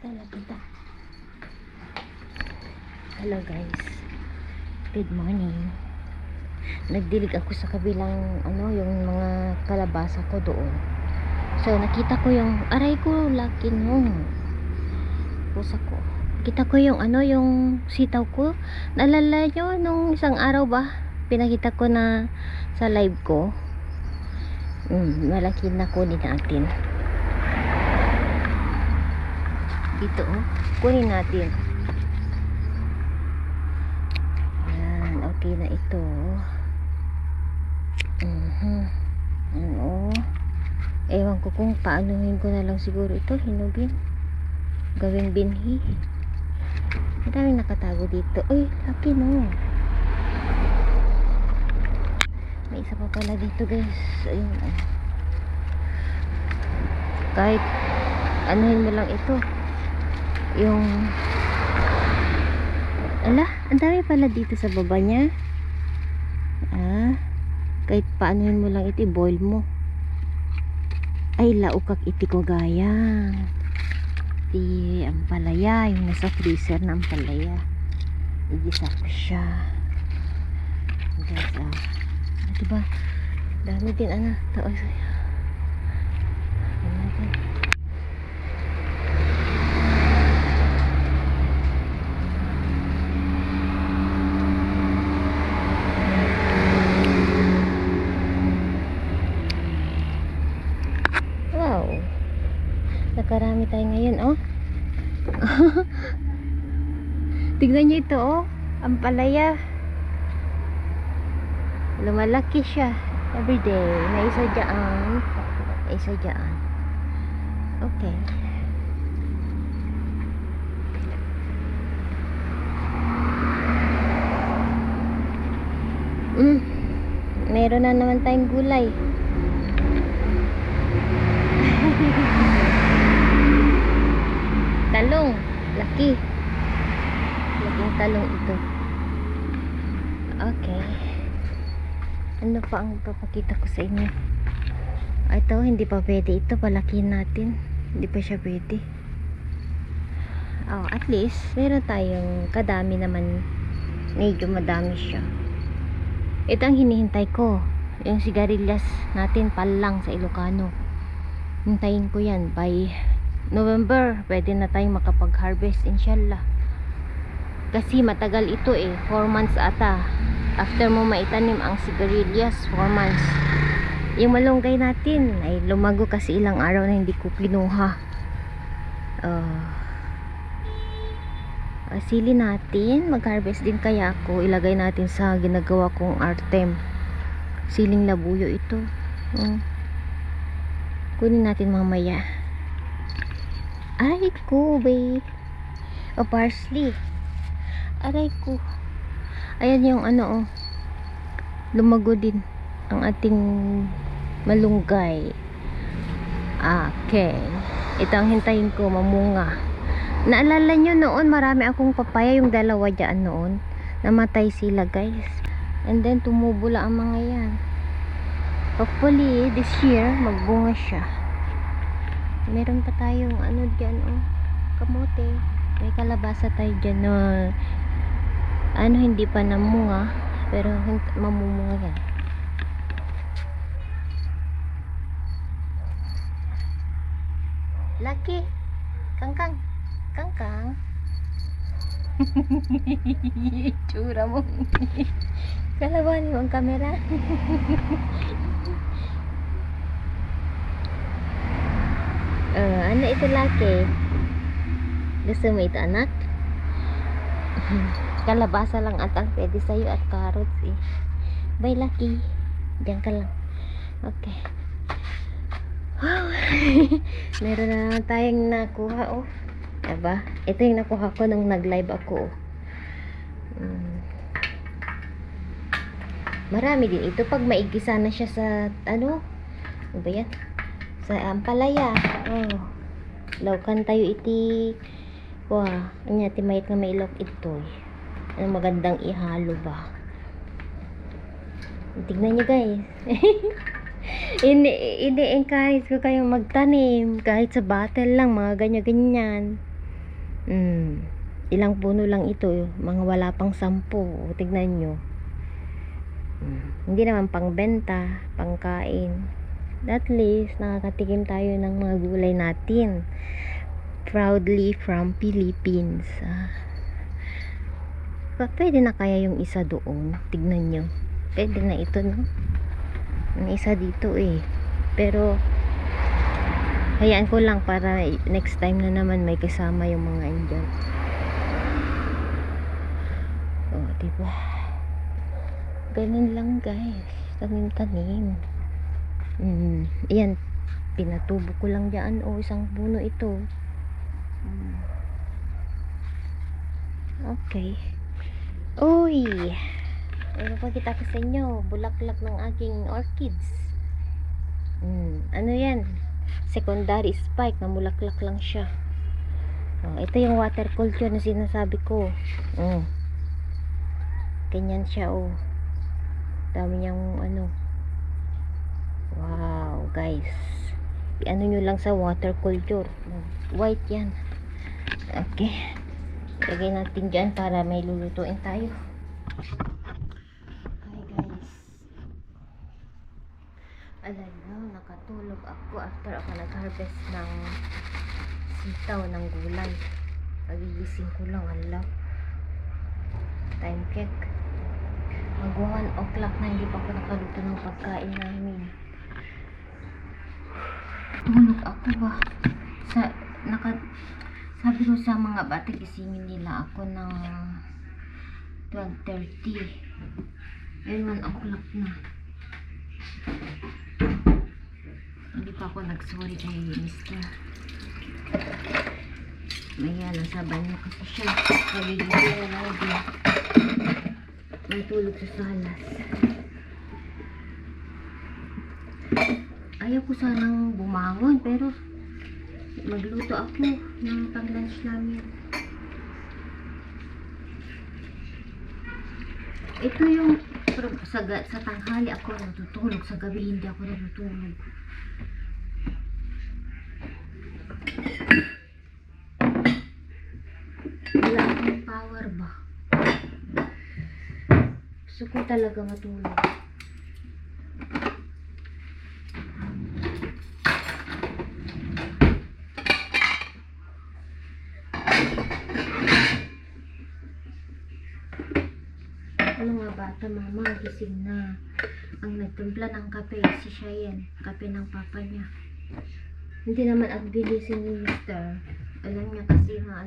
Kita. Hello guys. Good morning. Nagdilig ako sa kabilang yung mga kalabasa ko doon. So nakita ko yung aray ko, laki nung pusa ko. Kita ko yung yung sitaw ko. Naalala nyo nung isang araw ba? Pinakita ko na sa live ko. Malaki na kunin natin. Dito kunin natin. Yan, okay na ito. Ewan ko kung paanuhin ko na lang siguro ito, hinugin. Gawing binhi. Ang daming nakatago dito. Uy, laki no. May isa pa pala dito guys. Ayun. Kahit anuhin mo lang ito. Yung ang dami pala dito sa baba niya. Kahit paanuhin mo lang ito, i-boil mo. Ay, laukak iti ko gayang. Di ampalaya, yung nasa freezer na ampalaya. Igisa ko siya. Guys, diba? Dami din, Taos. Nakarami tayo ngayon, Tignan nyo ito, ang palaya. Lumalaki siya everyday. May isa dyan. Okay. Meron na naman tayong gulay. Talong, laki. Laking talong ito. Okay. Ano pa ang papakita ko sa inyo? Ito, hindi pa pwede. Ito, palakihin natin. Hindi pa siya pwede. At least, meron tayong kadami naman. Medyo madami siya. Ito ang hinihintay ko. Yung sigarilyas natin palang sa Ilocano. Hintayin ko yan by November, pwede na tayong makapag-harvest inshallah. Kasi matagal ito 4 months ata. After mo maitanim ang sigarilyas, 4 months. Yung malunggay natin ay lumago kasi ilang araw na hindi ko kinuha. Sili natin, mag-harvest din kaya ako. Ilagay natin sa ginagawa kong Artem. Siling labuyo ito. Kunin natin mamaya. Aray ko, babe. Parsley. Aray ko. Ayan yung lumago din ang ating malunggay. Okay. Ito ang hintayin ko, mamunga. Naalala nyo noon, marami akong papaya, yung dalawa dyan noon. Namatay sila, guys. And then, tumubula ang mga yan. Hopefully, this year, magbunga siya. Meron pa tayong dyan, kamote. May kalabasa tayo dyan hindi pa namunga, pero mamumunga yan. Laki. Kangkang. Tsura mo. Kalaban mo ang kamera. Ano ito, laki? Gusto mo ito, anak? Kalabasa lang atang pwede sa'yo at carrots Bye, laki. Diyan ka lang. Okay. Wow. Meron na naman tayong nakuha, Diba? Ito yung nakuha ko nung nag-live ako, Marami din ito pag maigisa na siya sa ano ba yan? Sa ampalaya. Laukan tayo iti. Anya timayit nga mailok ito. Magandang ihalo ba? Tignan nyo guys. Ini-encourage ko kayong magtanim kahit sa bottle lang, mga ganyan-ganyan. Ilang puno lang ito, mga wala pang 10. Tignan nyo. Hindi naman pangbenta, pangkain. At least nakakatikim tayo ng mga gulay natin. Proudly from Philippines. Pwede na kaya yung isa doon? Tignan nyo. Pwede na ito, no? May isa dito pero hayaan ko lang para next time na naman may kasama yung mga andyan. Diba? Ganun lang guys. Tanim-tanim. Ayan. Pinatubo ko lang dyan. Isang puno ito. Okay. Uy! Ano pa kita ko sa inyo? Bulaklak ng aking orchids. Ano yan? Secondary spike na bulaklak lang siya. Ito yung water culture na sinasabi ko. Ganyan siya dami niyang ano. Wow guys, ano nyo lang sa water culture. White yan. Okay, lagay natin dyan para may lulutuin tayo. Hi guys, alam nyo, nakatulog ako after ako nag-harvest ng sitaw ng gulay. Pagigising ko lang, time check, mag 1 o'clock na, hindi pa ako nakaluto ng pagkain namin. Tulog ako ba? Sabi ko sa mga bata, gisingin nila ako ng 12:30. 1 o'clock na. Hindi pa ako nag-sorry kay Mr. Maya, nasa banyo kasi siya. Kagigising na lang din. May tulog sa salas. Ayaw ko sanang bumangon, pero magluto ako ng pang-lunch namin. Ito yung sa tanghali ako natutulog, sa gabi hindi ako natutulog. Wala akong power ba? Gusto ko talaga matulog. Mga bata, mama, gising na. Ang nagtimpla ng kape, si Cheyenne. Kape ng papa niya. Hindi naman at gilising ni Mr. Alam niya kasi nga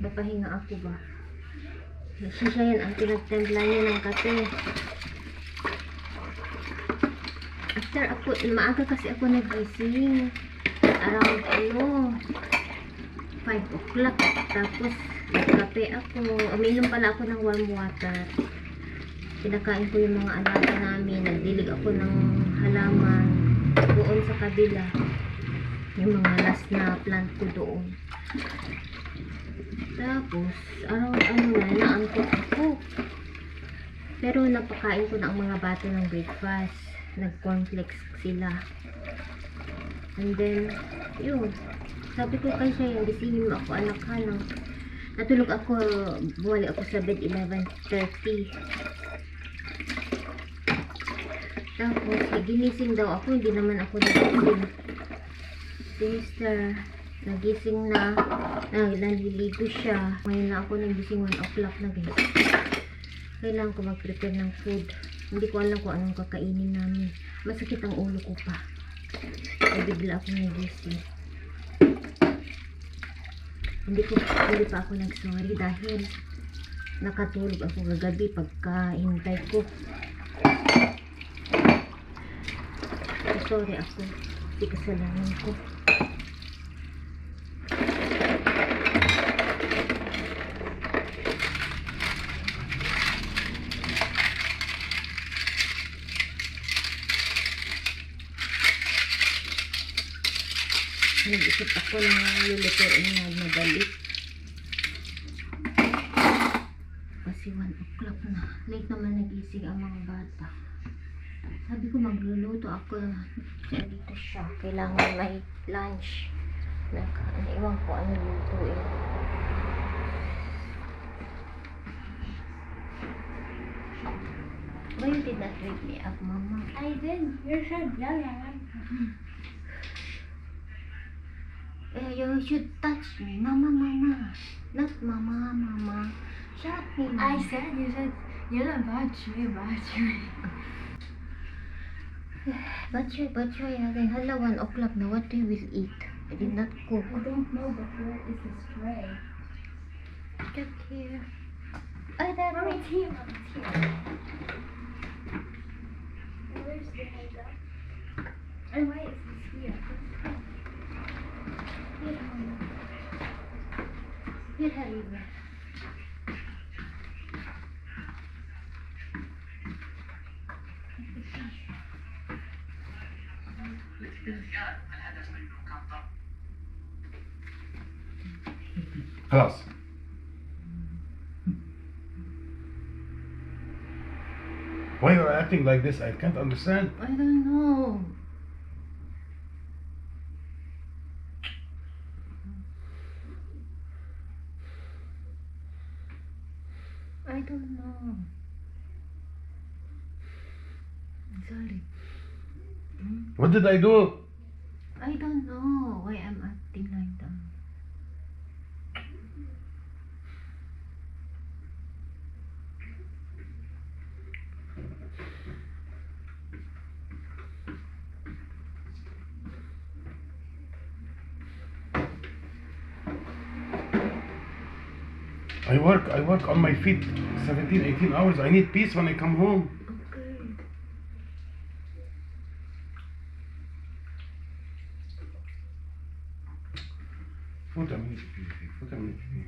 napahinga ako ba. Si Cheyenne ang pinagtimpla niya ng kape. After ako, maaga kasi ako nagising. Around 5 o'clock. Tapos nagkape ako. Uminom pala ako ng warm water. Pinakain ko yung mga alaga namin. Nagdilig ako ng halaman doon sa kabila. Yung mga last na plant ko doon. Tapos around naantok ako. Pero napakain ko na ang mga bata ng breakfast. Nag-cornflakes sila. And then, yun. Sabi ko kay siya, yung gisingin mo ako, anak ka lang. Natulog ako, bumalik ako sa bed 11:30. Tapos, ginising daw ako, hindi naman ako nagising. Sister, nagising na, naliligo siya. Ngayon na ako nagising 1 o'clock na guys. Kailangan ko mag-prepare ng food. Hindi ko alam kung anong kakainin namin. Masakit ang ulo ko pa. Ay, bigla ako nagising. Hindi pa ako nag-sorry dahil nakatulog ako kagabi pagka hintay ko. Sorry ako. Hindi kasalanan ko. Nag-isip ako ng lulutuin na madali. Kasi 1 o'clock na. Late naman nagising ang mga bata. Sabi ko magluluto ako. Kaya dito siya. Kailangan may lunch. Naiwan ko ano lutuin. Why you did not wake me up, Mama? I did. You're so young. You should touch me, Mama, Mama. Not Mama, Mama. Shut me, Mama. You said, you're a battery. Batchoy, hala 1 o'clock na. What we will eat? I did not cook. I don't know, but where is this tray? Check here. Ay, that Mommy's here. Where's the head up? And why is this here? Here, Mama. Here, Hariba. خلاص. Why you are acting like this? I can't understand. I don't know. I don't know. I'm sorry. What did I do? I don't know why I'm acting like that. I work on my feet 17, 18 hours. I need peace when I come home. Okay. فوت اعملي فيه فوت اعملي فيه.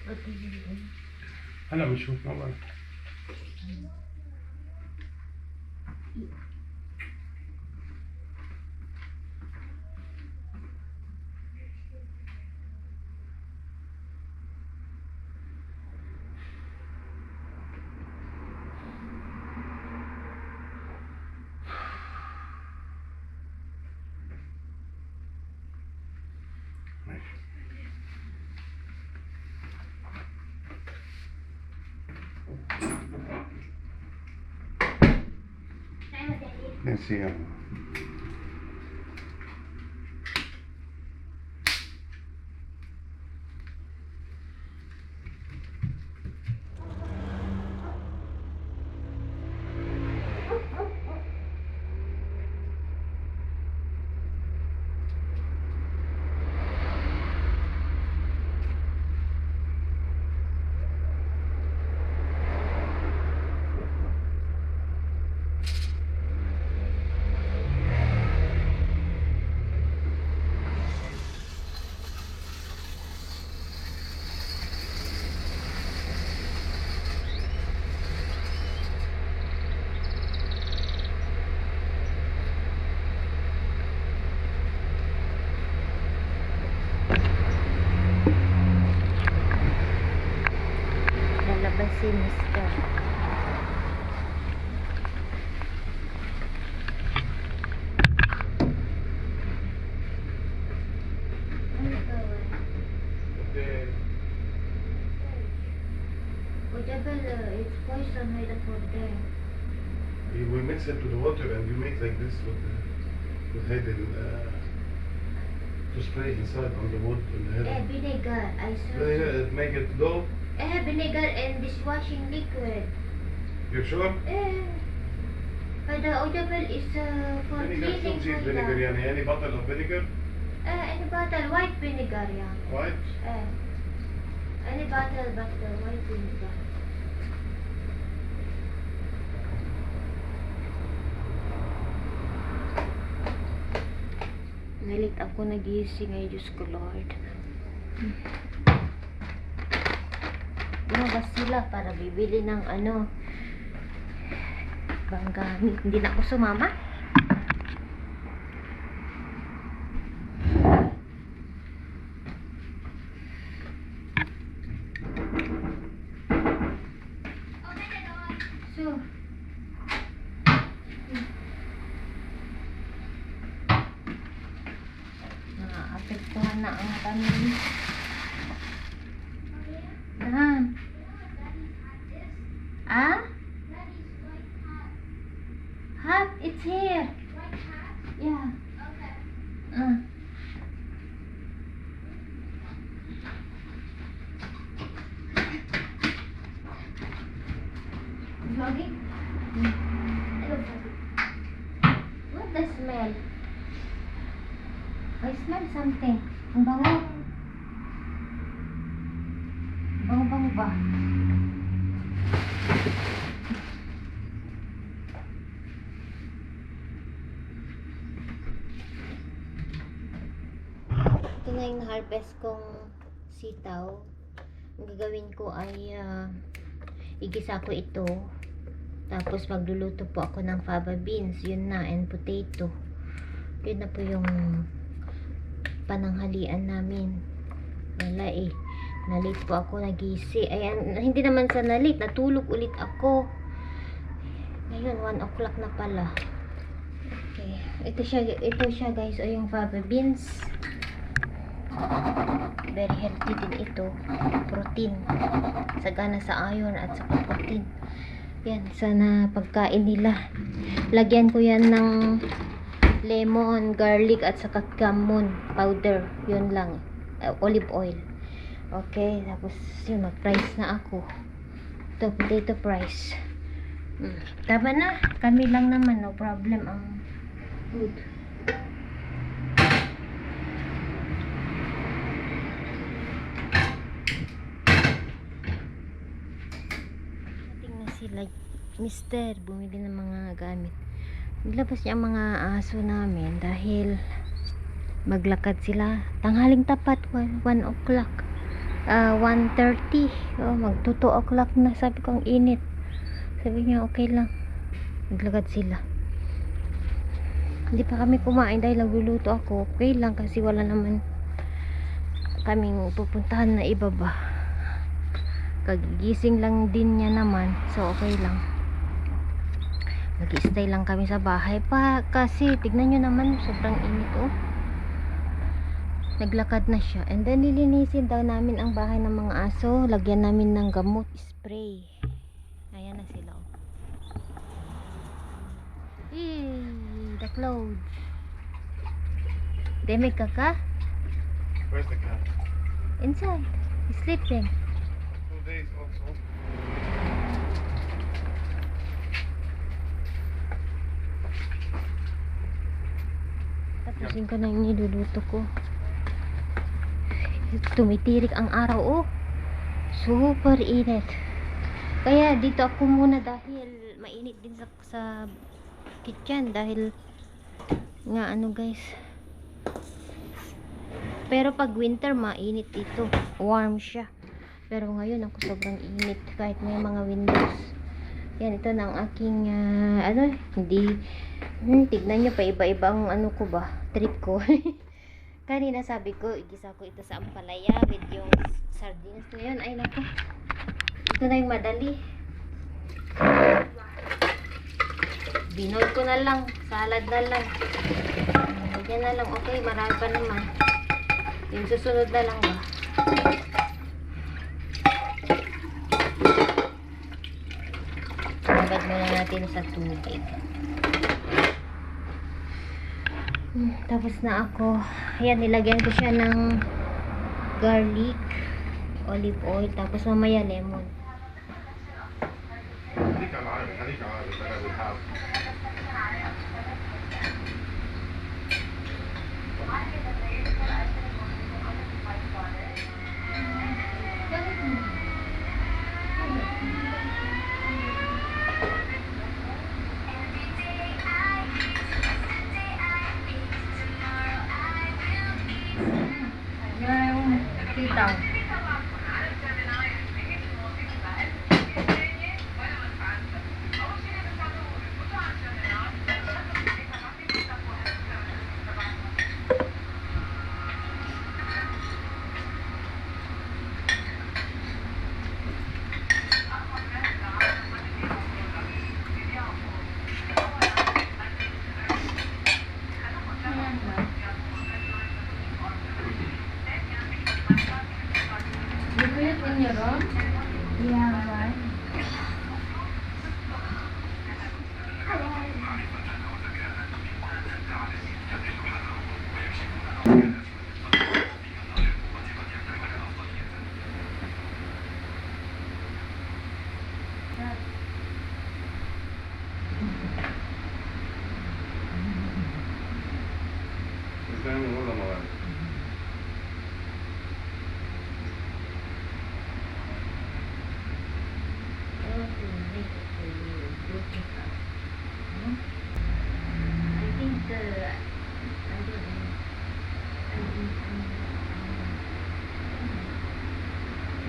What do you do? هلا بنشوف مع بعض. ماشي. Let's see. Lalabas si Mr. Whatever it's poison, hide it for there. You will mix it to the water and you make like this with head to spray inside on the wood in the head. Vinegar, I saw. Make it dough. Vinegar and dishwashing liquid. You sure? But the audible is for Vinegar, cleaning. some vinegar, يعني any bottle of vinegar? Any bottle, white vinegar, yeah. White? Any bottle, but white vinegar. Nalit ako nagising ay Diyos ko Lord. Lumabas sila para bibili ng ano bang gamit. Hindi na ako sumama. So Ito na ang kami. Ah. Ah? Hat, it's here. Yeah. Vlogging? What the smell? I smell something. Ang bango. Bango-bango ba? Ito na yung harvest kong sitaw. Ang gagawin ko ay igisa ko ito. Tapos magluluto po ako ng fava beans. Yun na, and potato. Yun na po yung pananghalian namin. Wala eh. Nalit po ako, nagisi. Ayan, hindi naman sa nalit. Natulog ulit ako. Ngayon, 1 o'clock na pala. Okay. Ito siya guys. O yung fava beans. Very healthy din ito. Protein. Sagana sa iron at sa protein. Yan, sana pagkain nila. Lagyan ko yan ng lemon, garlic at saka camon powder. Yun lang. Olive oil. Okay, tapos yun, mag-price na ako. Ito, potato price. Tama na. Kami lang naman, no problem ang food. Like Mister bumili ng mga gamit. Naglabas niya ang mga aso namin dahil maglakad sila. Tanghaling tapat 1 o'clock. 1:30. Mag 2 o'clock na. Sabi ko ang init. Sabi niya okay lang. Naglakad sila. Hindi pa kami kumain dahil nagluluto ako. Okay lang kasi wala naman kaming pupuntahan na iba ba. Kagigising lang din niya naman, so okay lang. Nag-stay lang kami sa bahay pa kasi tignan nyo naman, sobrang init naglakad na siya, and then lilinisin daw namin ang bahay ng mga aso. Lagyan namin ng gamot spray. Ayan na sila the clouds. Demig ka ka? Where's the cat? Inside, he's sleeping. 2 days also. Tapusin ko na yung niluluto ko. Tumitirik ang araw, super init. Kaya dito ako muna dahil mainit din sa kitchen dahil nga guys. Pero pag winter mainit dito, warm siya. Pero ngayon ako sobrang init kahit may mga windows. Yan, ito na ang aking hindi tignan nyo pa iba-iba ang ko ba, trip ko. Kanina sabi ko igisa ko ito sa ampalaya with yung sardines. Ngayon ay nako, ito na yung madali. Binoy ko na lang, salad na lang. Yan na lang, okay, marami pa naman. Yung susunod na lang ba. Ibad muna natin sa tubig. Tapos na ako. Ayan, nilagyan ko siya ng garlic, olive oil, tapos mamaya lemon. خليك عارف انا بحاول. Sitaw. on your own? Yeah, right. Gusto namin ulam mga. I think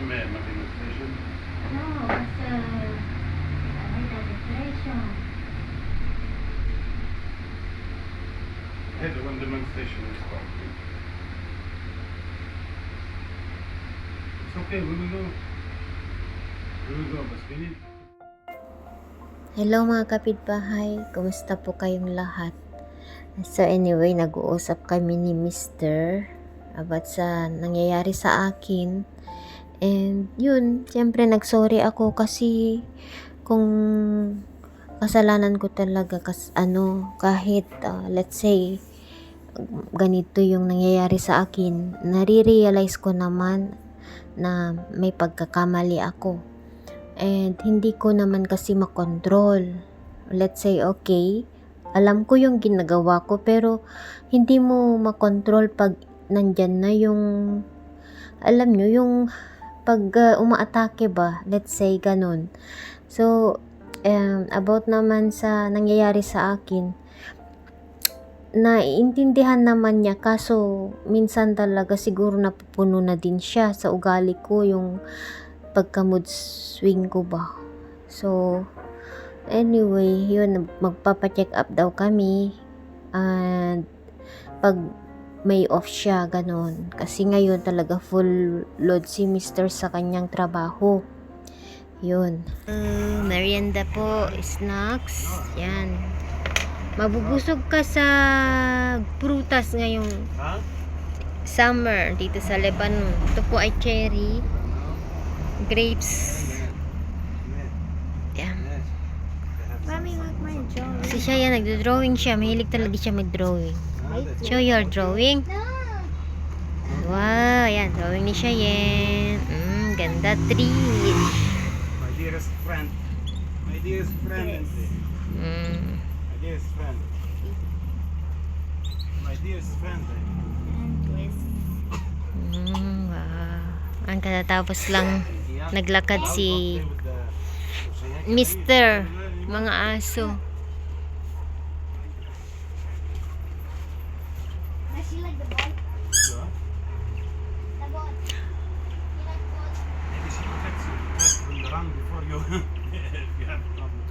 May demonstration. no, it's decoration. Yeah, the one demonstration is called. It's okay, we will go. We will go, but we need. Hello mga kapitbahay, kumusta po kayong lahat? So anyway, nag-uusap kami ni Mr. about sa nangyayari sa akin. And yun, siyempre nagsorry ako kasi kung kasalanan ko talaga kahit let's say ganito yung nangyayari sa akin, nare-realize ko naman na may pagkakamali ako. And hindi ko naman kasi makontrol. Let's say, okay, alam ko yung ginagawa ko, pero hindi mo makontrol pag nandyan na yung, alam nyo, yung pag umaatake ba, let's say, ganun. So, about naman sa nangyayari sa akin, naiintindihan naman niya, kaso minsan talaga siguro napupuno na din siya sa ugali ko, yung pagka-mood swing ko ba. So, anyway, yun, magpapa-check up daw kami. And, pag may off siya, ganun. Kasi ngayon talaga full load si Mr. sa kanyang trabaho. Yun. Merienda po, snacks. Yan. Mabubusog ka sa prutas ngayong summer dito sa Lebanon. Ito po ay cherry. Grapes. Yan. Mommy, look my drawing. Kasi siya yan, nagdo-drawing siya. Mahilig talaga siya mag-drawing. Show your drawing. Wow, yan. Drawing ni siya yan. Ganda tree. My dearest friend. My dearest friend. My dearest friend. My dearest friend. Wow. Ang katatapos lang naglakad si Mr. Mga aso. Does she like the ball? The ball. You like ball? Maybe she protects you first when you run before you if you have a problem.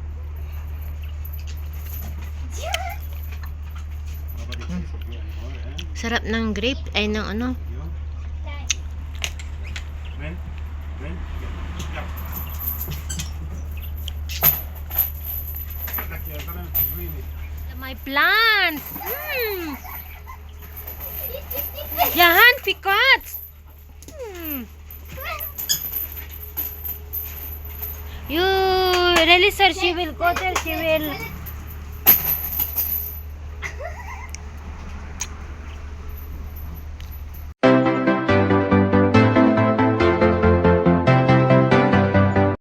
Nobody cares for you anymore, eh? Sarap ng grape ay ng ano. You? When? When? Yeah. Like your parents is really. My plants. Yan, pikats. You release her, she will go there, she will